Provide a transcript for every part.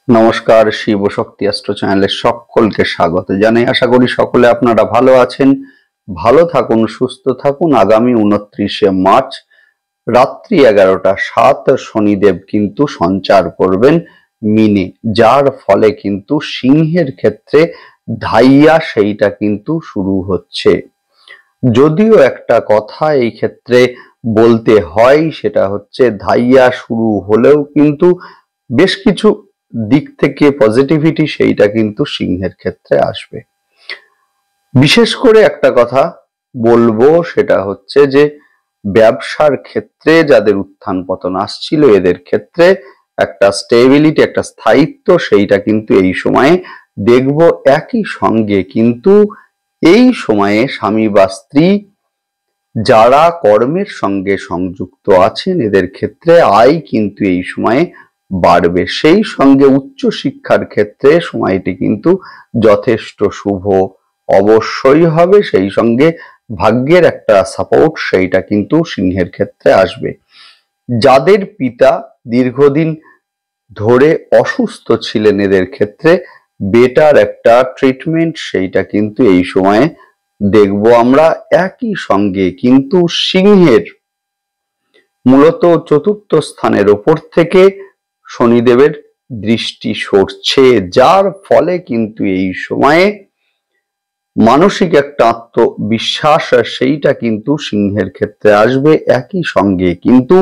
নমস্কার, শিব শক্তি অ্যাস্ট্রো চ্যানেলে সকলকে স্বাগত জানাই। আশা করি সকলে আপনারা ভালো আছেন। ভালো থাকুন, সুস্থ থাকুন। আগামী 29শে মার্চ রাত্রি 11:07 শনিদেব কিন্তু সঞ্চার করবেন মিনে, যার ফলে কিন্তু সিংহের ক্ষেত্রে ধাইয়া সেইটা কিন্তু শুরু হচ্ছে। যদিও একটা কথা এই ক্ষেত্রে বলতে হয়, সেটা হচ্ছে ধাইয়া শুরু হলেও কিন্তু বেশ কিছু দিক থেকে পজিটিভিটি সেইটা কিন্তু সিংহের ক্ষেত্রে আসবে। বিশেষ করে একটা কথা বলবো, সেটা হচ্ছে যে ব্যবসার ক্ষেত্রে যাদের উত্থান পতন আসছিল, এদের ক্ষেত্রে একটা স্টেবিলিটি, একটা স্থায়িত্ব সেইটা কিন্তু এই সময়ে দেখব। একই সঙ্গে কিন্তু এই সময়ে স্বামী বা স্ত্রী যারা কর্মের সঙ্গে সংযুক্ত আছেন, এদের ক্ষেত্রে আয় কিন্তু এই সময়ে বাড়বে। সেই সঙ্গে উচ্চ শিক্ষার ক্ষেত্রে সময়টি কিন্তু যথেষ্ট শুভ অবশ্যই হবে। সেই সঙ্গে ভাগ্যের একটা সাপোর্ট সেইটা কিন্তু সিংহের ক্ষেত্রে আসবে। যাদের পিতা দীর্ঘদিন ধরে অসুস্থ ছিলেন, এদের ক্ষেত্রে বেটার একটা ট্রিটমেন্ট সেইটা কিন্তু এই সময়ে দেখবো আমরা। একই সঙ্গে কিন্তু সিংহের মূলত চতুর্থ স্থানের ওপর থেকে শনিদেবের দৃষ্টি সরছে, যার ফলে কিন্তু এই সময়ে মানসিক একটা আত্মবিশ্বাস সেইটা কিন্তু সিংহের ক্ষেত্রে আসবে। একই সঙ্গে কিন্তু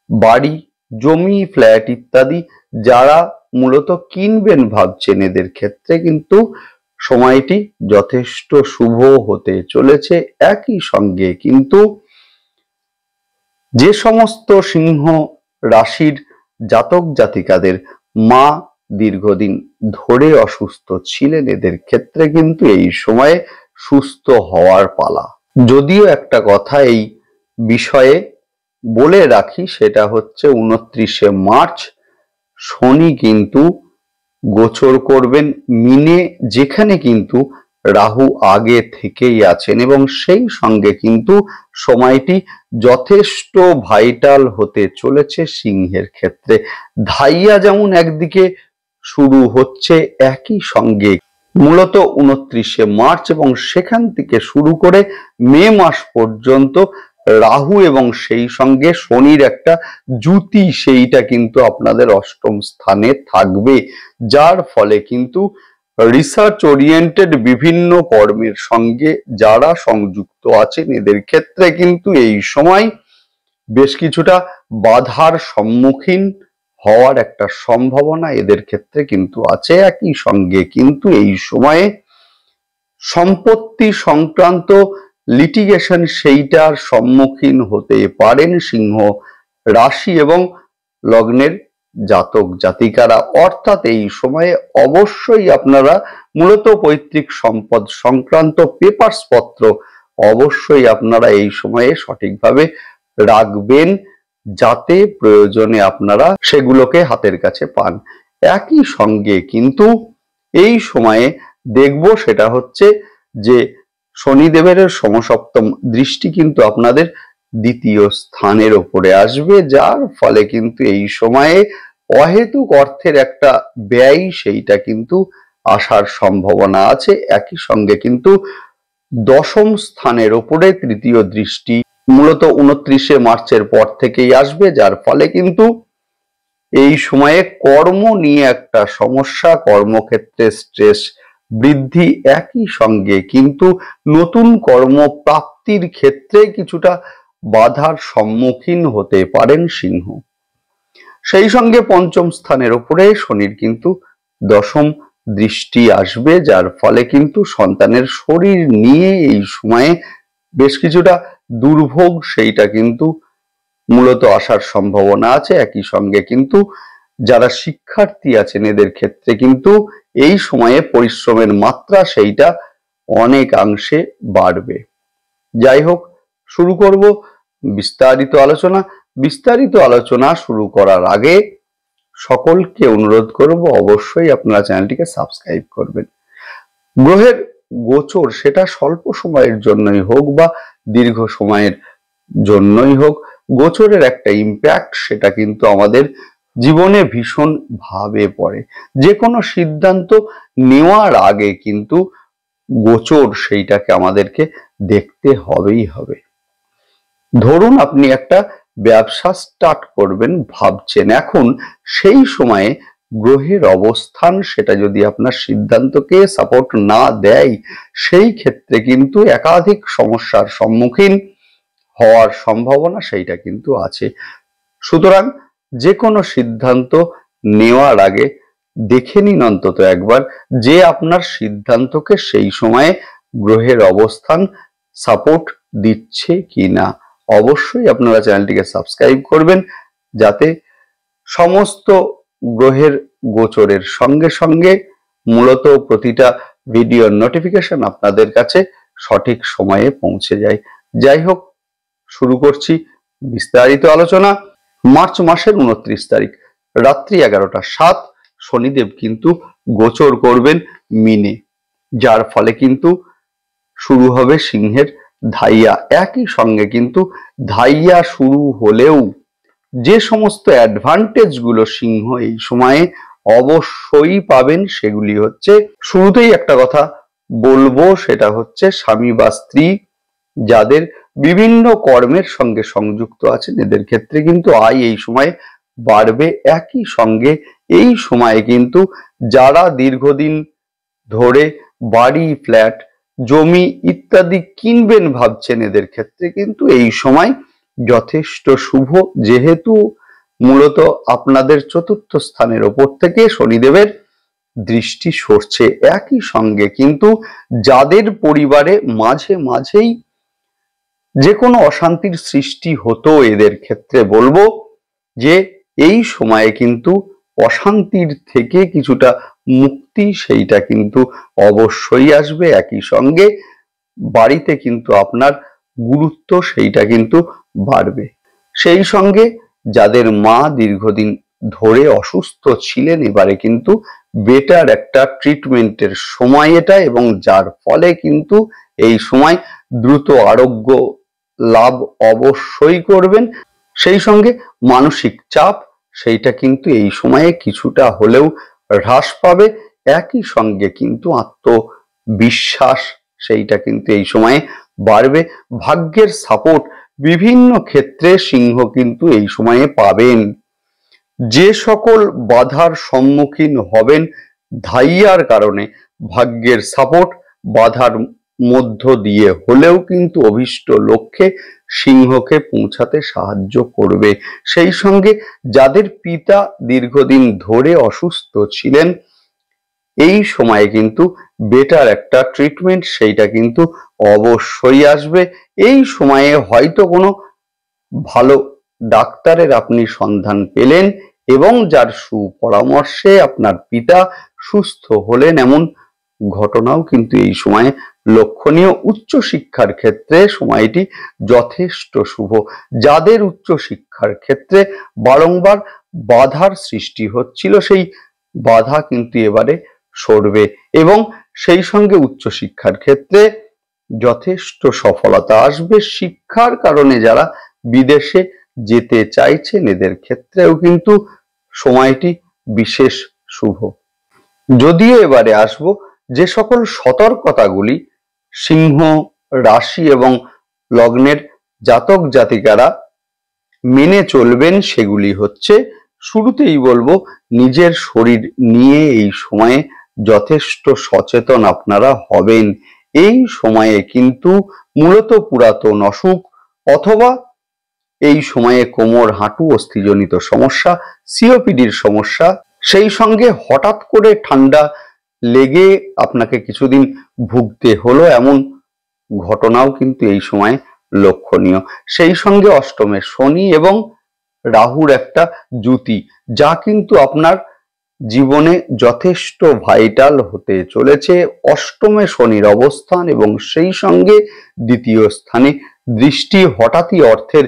বাড়ি, জমি, ফ্ল্যাট ইত্যাদি যারা মূলত কিনবেন ভাবছেন, এদের ক্ষেত্রে কিন্তু সময়টি যথেষ্ট শুভ হতে চলেছে। একই সঙ্গে কিন্তু যে সমস্ত সিংহ রাশির জাতক জাতিকাদের মা দীর্ঘদিন ধরে অসুস্থ ছিলেন, এদের ক্ষেত্রে কিন্তু এই সময়ে সুস্থ হওয়ার পালা। যদিও একটা কথা এই বিষয়ে বলে রাখি, সেটা হচ্ছে 29শে মার্চ শনি কিন্তু গোচর করবেন মিনে, যেখানে কিন্তু রাহু আগে থেকেই আছেন, এবং সেই সঙ্গে কিন্তু সময়টি যথেষ্ট ভাইটাল হতে চলেছে সিংহের ক্ষেত্রে। ধাইয়া যেমন একদিকে শুরু হচ্ছে, একই সঙ্গে মূলত 29শে মার্চ এবং সেখান থেকে শুরু করে মে মাস পর্যন্ত রাহু এবং সেই সঙ্গে শনির একটা জুতি সেইটা কিন্তু আপনাদের অষ্টম স্থানে থাকবে, যার ফলে কিন্তু রিসার্চ ওরিয়েন্টেড বিভিন্ন কর্মের সঙ্গে যারা সংযুক্ত আছেন, এদের ক্ষেত্রে কিন্তু এই সময় বেশ কিছুটা বাধার সম্মুখীন হওয়ার একটা সম্ভাবনা এদের ক্ষেত্রে কিন্তু আছে। একই সঙ্গে কিন্তু এই সময়ে সম্পত্তি সংক্রান্ত লিটিগেশন সেইটার সম্মুখীন হতে পারেন সিংহ রাশি এবং লগ্নের জাতক জাতিকারা। অর্থাৎ এই সময়ে অবশ্যই আপনারা মূলত পৈতৃক সম্পদ সংক্রান্ত পেপারস পত্র অবশ্যই আপনারা এই সময়ে সঠিকভাবে রাখবেন, যাতে প্রয়োজনে আপনারা সেগুলোকে হাতের কাছে পান। একই সঙ্গে কিন্তু এই সময়ে দেখব সেটা হচ্ছে যে শনিদেবের সমসপ্তম দৃষ্টি কিন্তু আপনাদের দ্বিতীয় স্থানের ওপরে আসবে, যার ফলে কিন্তু এই সময়ে অহেতুক অর্থের একটা ব্যয় সেইটা কিন্তু আসার সম্ভাবনা আছে। একই সঙ্গে কিন্তু দশম স্থানের ওপরে তৃতীয় দৃষ্টি মূলত 29শে মার্চের পর থেকেই আসবে, যার ফলে কিন্তু এই সময়ে কর্ম নিয়ে একটা সমস্যা, কর্মক্ষেত্রে স্ট্রেস বৃদ্ধি। একই সঙ্গে কিন্তু নতুন কর্মপ্রাপ্তির ক্ষেত্রে কিছুটা বাধার সম্মুখীন হতে পারেন সিংহ। সেই সঙ্গে পঞ্চম স্থানের উপরে শনির কিন্তু দশম দৃষ্টি আসবে, যার ফলে কিন্তু সন্তানের শরীর নিয়ে এই সময়ে বেশ কিছুটা দুর্ভোগ সেইটা কিন্তু মূলত আসার সম্ভাবনা আছে। একই সঙ্গে কিন্তু যারা শিক্ষার্থী আছেন, এদের ক্ষেত্রে কিন্তু এই সময়ে পরিশ্রমের মাত্রা সেইটা অনেকাংশে বাড়বে। যাই হোক, শুরু করব বিস্তারিত আলোচনা। বিস্তারিত আলোচনা শুরু করার আগে সকলকে অনুরোধ করব, অবশ্যই আপনারা চ্যানেলটিকে সাবস্ক্রাইব করবেন। গ্রহের গোচর সেটা স্বল্প সময়ের জন্যই হোক বা দীর্ঘ সময়ের জন্যই হোক, গোচরের একটা ইম্প্যাক্ট সেটা কিন্তু আমাদের জীবনে ভীষণ ভাবে পড়ে। যে কোনো সিদ্ধান্ত নেওয়ার আগে কিন্তু গোচর সেইটাকে আমাদেরকে দেখতে হবেই হবে। ধরুন আপনি একটা ব্যবসা স্টার্ট করবেন ভাবছেন, এখন সেই সময়ে গ্রহের অবস্থান সেটা যদি আপনার সিদ্ধান্তকে সাপোর্ট না দেয়, সেই ক্ষেত্রে কিন্তু একাধিক সমস্যার সম্মুখীন হওয়ার সম্ভাবনা সেইটা কিন্তু আছে। সুতরাং যে কোনো সিদ্ধান্ত নেওয়ার আগে দেখে নিন অন্তত একবার যে আপনার সিদ্ধান্তকে সেই সময়ে গ্রহের অবস্থান সাপোর্ট দিচ্ছে কিনা। অবশ্যই আপনারা চ্যানেলটিকে সাবস্ক্রাইব করবেন যাতে সমস্ত গ্রহের গোচরের সঙ্গে সঙ্গে মূলত প্রতিটা ভিডিওর নোটিফিকেশন আপনাদের কাছে সঠিক সময়ে পৌঁছে যায়। যাই হোক, শুরু করছি বিস্তারিত আলোচনা। মার্চ মাসের 29 তারিখ রাত্রি 11:07 শনিদেব কিন্তু গোচর করবেন মিনে, যার ফলে কিন্তু শুরু হবে সিংহের ধাইয়া। একই সঙ্গে কিন্তু ধাইয়া শুরু হলেও যে সমস্ত অ্যাডভান্টেজ গুলো সিংহ এই সময়ে অবশ্যই পাবেন সেগুলি হচ্ছে, শুরুতেই একটা কথা বলবো, সেটা হচ্ছে স্বামী বা স্ত্রী যাদের বিভিন্ন কর্মের সঙ্গে সংযুক্ত আছেন এদের ক্ষেত্রে কিন্তু আয় এই সময় বাড়বে। একই সঙ্গে এই সময়ে কিন্তু যারা দীর্ঘদিন ধরে বাড়ি, ফ্ল্যাট, জমি ইত্যাদি কিনবেন ভাবছেন এদের ক্ষেত্রে কিন্তু এই সময় যথেষ্ট শুভ, যেহেতু মূলত আপনাদের চতুর্থ স্থানের ওপর থেকে শনিদেবের দৃষ্টি সরছে। একই সঙ্গে কিন্তু যাদের পরিবারে মাঝে মাঝেই যে কোনো অশান্তির সৃষ্টি হতো এদের ক্ষেত্রে বলবো যে এই সময়ে কিন্তু অশান্তির থেকে কিছুটা মুক্তি সেইটা কিন্তু অবশ্যই আসবে। একই সঙ্গে বাড়িতে কিন্তু আপনার গুরুত্ব সেইটা কিন্তু বাড়বে। সেই সঙ্গে যাদের মা দীর্ঘদিন ধরে অসুস্থ ছিলেন এবারে কিন্তু বেটার একটা ট্রিটমেন্টের সময় এটা, এবং যার ফলে কিন্তু এই সময় দ্রুত আরোগ্য লাভ অবশ্যই করবেন। সেই সঙ্গে মানসিক চাপ সেইটা কিন্তু এই সময়ে কিছুটা হলেও হ্রাস পাবে। একই সঙ্গে কিন্তু আত্মবিশ্বাস সেইটা কিন্তু এই সময়ে বাড়বে। ভাগ্যের সাপোর্ট বিভিন্ন ক্ষেত্রে সিংহ কিন্তু এই সময়ে পাবেন। যে সকল বাধার সম্মুখীন হবেন ধাইয়ার কারণে, ভাগ্যের সাপোর্ট বাধার মধ্য দিয়ে হলেও কিন্তু অভীষ্ট লক্ষ্যে সিংহকে পৌঁছাতে সাহায্য করবে। সেই সঙ্গে যাদের পিতা দীর্ঘদিন ধরে অসুস্থ ছিলেন এই সময়ে কিন্তু বেটার একটা ট্রিটমেন্ট সেইটা কিন্তু অবশ্যই আসবে। এই সময়ে হয়তো কোনো ভালো ডাক্তারের আপনি সন্ধান পেলেন এবং যার সুপরামর্শে আপনার পিতা সুস্থ হলেন, এমন ঘটনাও কিন্তু এই সময়ে লক্ষণীয়। উচ্চশিক্ষার ক্ষেত্রে সময়টি যথেষ্ট শুভ। যাদের উচ্চশিক্ষার ক্ষেত্রে বারংবার বাধার সৃষ্টি হচ্ছিল সেই বাধা কিন্তু এবারে সরবে, এবং সেই সঙ্গে উচ্চশিক্ষার ক্ষেত্রে যথেষ্ট সফলতা আসবে। শিক্ষার কারণে যারা বিদেশে যেতে চাইছেন এদের ক্ষেত্রেও কিন্তু সময়টি বিশেষ শুভ। যদিও এবারে আসবো যে সকল সতর্কতাগুলি সিংহ রাশি এবং লগ্নের জাতক জাতিকারা মেনে চলবেন সেগুলি হচ্ছে, শুরুতেই বলবো নিজের শরীর নিয়ে এই সময়ে যথেষ্ট সচেতন আপনারা হবেন। এই সময়ে কিন্তু মূলত পুরাতন অসুখ অথবা এই সময়ে কোমর, হাঁটু, অস্থিজনিত সমস্যা, সিওপিডির সমস্যা, সেই সঙ্গে হঠাৎ করে ঠান্ডা লেগে আপনাকে কিছুদিন ভুগতে হলো এমন ঘটনাও কিন্তু এই সময় লক্ষণীয়। সেই সঙ্গে অষ্টমে শনি এবং রাহুর একটা যুতি, যা কিন্তু আপনার জীবনে যথেষ্ট ভাইটাল হতে চলেছে। অষ্টমে শনির অবস্থান এবং সেই সঙ্গে দ্বিতীয় স্থানে দৃষ্টি, হঠাৎই অর্থের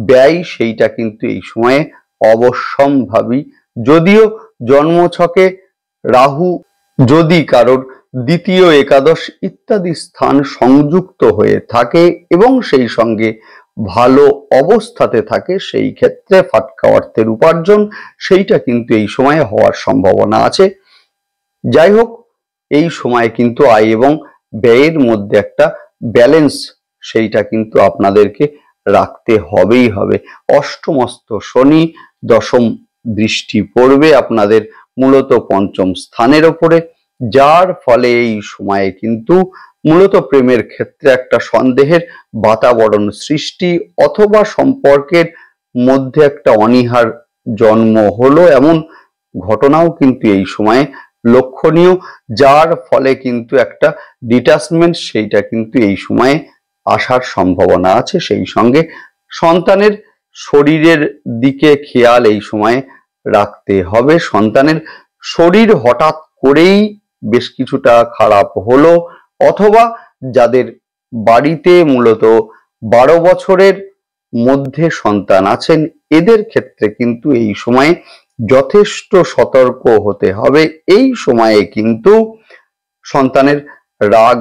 ব্যয় সেইটা কিন্তু এই সময়ে অবশ্যম্ভাবী। যদিও জন্মছকে রাহু যদি কারোর দ্বিতীয়, একাদশ ইত্যাদি স্থান সংযুক্ত হয়ে থাকে এবং সেই সঙ্গে ভালো অবস্থাতে থাকে সেই ক্ষেত্রে ফাটকা অর্থের উপার্জন সেইটা কিন্তু এই সময়ে হওয়ার সম্ভাবনা আছে। যাই হোক, এই সময় কিন্তু আয় এবং ব্যয়ের মধ্যে একটা ব্যালেন্স সেইটা কিন্তু আপনাদেরকে রাখতে হবেই হবে। অষ্টমস্ত শনি দশম দৃষ্টি পড়বে আপনাদের মূলত পঞ্চম স্থানের ওপরে, যার ফলে এই সময়ে কিন্তু মূলত প্রেমের ক্ষেত্রে একটা সন্দেহের বাতাবরণ সৃষ্টি অথবা সম্পর্কের মধ্যে একটা অনীহার জন্ম হলো এমন ঘটনাও কিন্তু এই সময়ে লক্ষণীয়, যার ফলে কিন্তু একটা ডিটাচমেন্ট সেইটা কিন্তু এই সময়ে আসার সম্ভাবনা আছে। সেই সঙ্গে সন্তানের শরীরের দিকে খেয়াল এই সময়ে রাখতে হবে। সন্তানের শরীর হঠাৎ করেই বেশ কিছুটা খারাপ হলো, অথবা যাদের বাড়িতে মূলত 12 বছরের মধ্যে সন্তান আছেন এদের ক্ষেত্রে কিন্তু এই সময়ে যথেষ্ট সতর্ক হতে হবে। এই সময়ে কিন্তু সন্তানের রাগ,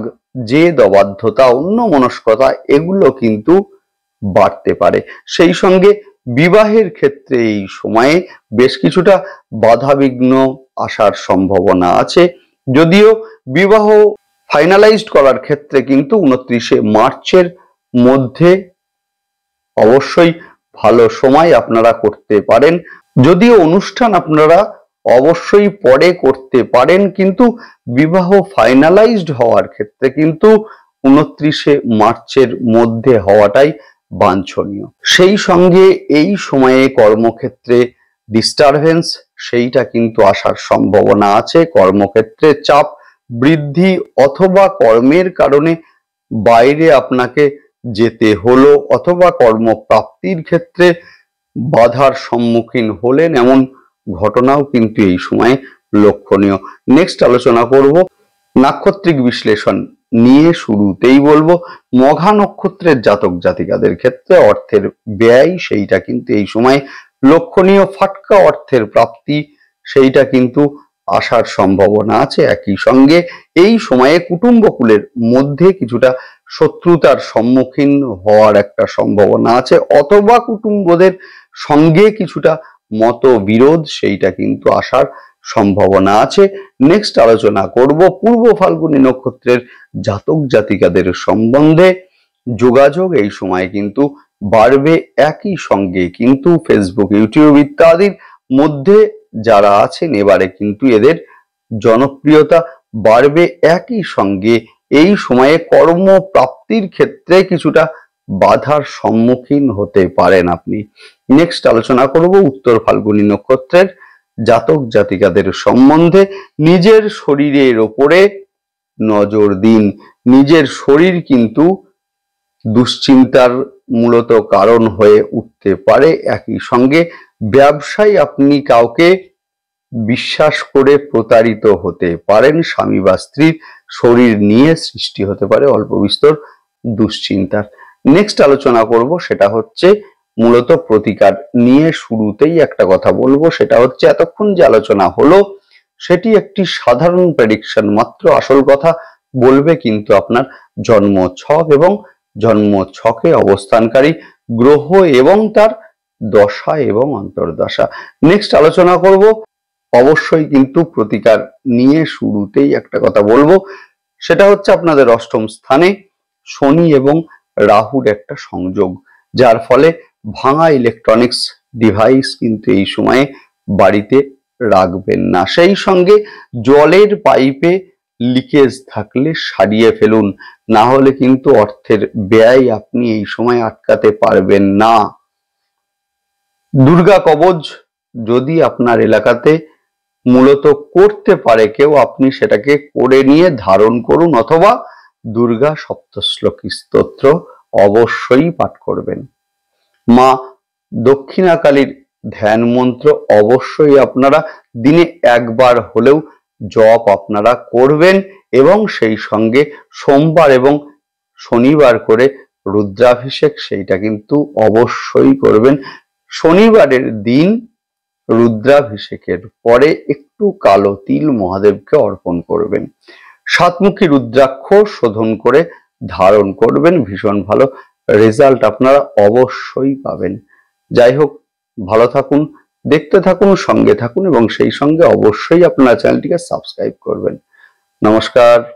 জেদ, অবাধ্যতা, অন্যমনস্কতা এগুলো কিন্তু বাড়তে পারে। সেই সঙ্গে বিবাহের ক্ষেত্রে এই সময়ে বেশ কিছুটা বাধাবিঘ্ন আসার সম্ভাবনা আছে, যদিও বিবাহ ফাইনালাইজড করার ক্ষেত্রে কিন্তু 29শে মার্চের মধ্যে অবশ্যই ভালো সময় আপনারা করতে পারেন। যদিও অনুষ্ঠান আপনারা অবশ্যই পরে করতে পারেন, কিন্তু বিবাহ ফাইনালাইজড হওয়ার ক্ষেত্রে কিন্তু 29শে মার্চের মধ্যে হওয়াটাই বাঞ্ছনীয়। সেই সঙ্গে এই সময়ে কর্মক্ষেত্রে ডিস্টারবেন্স সেইটা কিন্তু আসার সম্ভাবনা আছে। কর্মক্ষেত্রে চাপ বৃদ্ধি অথবা কর্মের কারণে বাইরে আপনাকে যেতে হলো, অথবা কর্মপ্রাপ্তির ক্ষেত্রে বাধার সম্মুখীন হলেন এমন ঘটনাও কিন্তু এই সময়ে লক্ষণীয়। নেক্সট আলোচনা করব নাক্ষত্রিক বিশ্লেষণ নিয়ে। শুরুতেই বলবো মঘা নক্ষত্রের জাতক জাতিকাদের ক্ষেত্রে অর্থের ব্যয় সেইটা কিন্তু এই সময় লক্ষণীয়। ফাটকা অর্থের প্রাপ্তি সেইটা কিন্তু আসার সম্ভাবনা আছে। একই সঙ্গে এই সময়ে কুটুম্বকুলের মধ্যে কিছুটা শত্রুতার সম্মুখীন হওয়ার একটা সম্ভাবনা আছে, অথবা কুটুম্বদের সঙ্গে কিছুটা মতবিরোধ সেইটা কিন্তু আসার সম্ভাবনা আছে। নেক্সট আলোচনা করব পূর্ব ফাল্গুনী নক্ষত্রের জাতক জাতিকাদের সম্বন্ধে। যোগাযোগ এই সময় কিন্তু বাড়বে। একই সঙ্গে কিন্তু ফেসবুক, ইউটিউব ইত্যাদির মধ্যে যারা আছেন এবারে কিন্তু এদের জনপ্রিয়তা বাড়বে। একই সঙ্গে এই সময়ে কর্মপ্রাপ্তির ক্ষেত্রে কিছুটা বাধার সম্মুখীন হতে পারেন আপনি। নেক্সট আলোচনা করব উত্তর ফাল্গুনী নক্ষত্রের জাতক জাতিকাদের সম্বন্ধে। নিজের শরীরের ওপরে নজর দিন। নিজের শরীর কিন্তু দুশ্চিন্তার মূলত কারণ হয়ে উঠতে পারে। একই সঙ্গে ব্যবসায় আপনি কাউকে বিশ্বাস করে প্রতারিত হতে পারেন। স্বামী বা স্ত্রীর শরীর নিয়ে সৃষ্টি হতে পারে অল্প বিস্তর দুশ্চিন্তার। নেক্সট আলোচনা করব সেটা হচ্ছে মূলত প্রতিকার নিয়ে। শুরুতেই একটা কথা বলবো, সেটা হচ্ছে এতক্ষণ যে আলোচনা হলো সেটি একটি সাধারণ প্রেডিকশন মাত্র। আসল কথা বলবে কিন্তু আপনার জন্ম ছক এবং জন্ম ছকে অবস্থানকারী গ্রহ এবং তার দশা এবং অন্তর্দশা। নেক্সট আলোচনা করব অবশ্যই কিন্তু প্রতিকার নিয়ে। শুরুতেই একটা কথা বলবো, সেটা হচ্ছে আপনাদের অষ্টম স্থানে শনি এবং রাহুর একটা সংযোগ, যার ফলে ভাঙা ইলেকট্রনিক্স ডিভাইস কিন্তু এই সময়ে বাড়িতে রাখবেন না। সেই সঙ্গে জলের পাইপে লিকেজ থাকলে সারিয়ে ফেলুন, না হলে কিন্তু অর্থের ব্যয় আপনি এই সময় আটকাতে পারবেন না। দুর্গা কবচ যদি আপনার এলাকাতে মূলত করতে পারে কেউ, আপনি সেটাকে করে নিয়ে ধারণ করুন, অথবা দুর্গা সপ্তশ্লোকী স্তোত্র অবশ্যই পাঠ করবেন। মা দক্ষিণাকালীর ধ্যান মন্ত্র অবশ্যই আপনারা দিনে একবার হলেও জপ আপনারা করবেন, এবং সেই সঙ্গে সোমবার এবং শনিবার করে রুদ্রাভিষেক সেইটা কিন্তু অবশ্যই করবেন। শনিবারের দিন রুদ্রাভিষেকের পরে একটু কালো তিল মহাদেবকে অর্পণ করবেন। সাতমুখী রুদ্রাক্ষ শোধন করে ধারণ করবেন, ভীষণ ভালো রেজাল্ট আপনারা অবশ্যই পাবেন। যাই হোক, ভালো থাকুন, দেখতে থাকুন, সঙ্গে থাকুন এবং সেই সঙ্গে অবশ্যই আপনারা চ্যানেলটিকে সাবস্ক্রাইব করবেন। নমস্কার।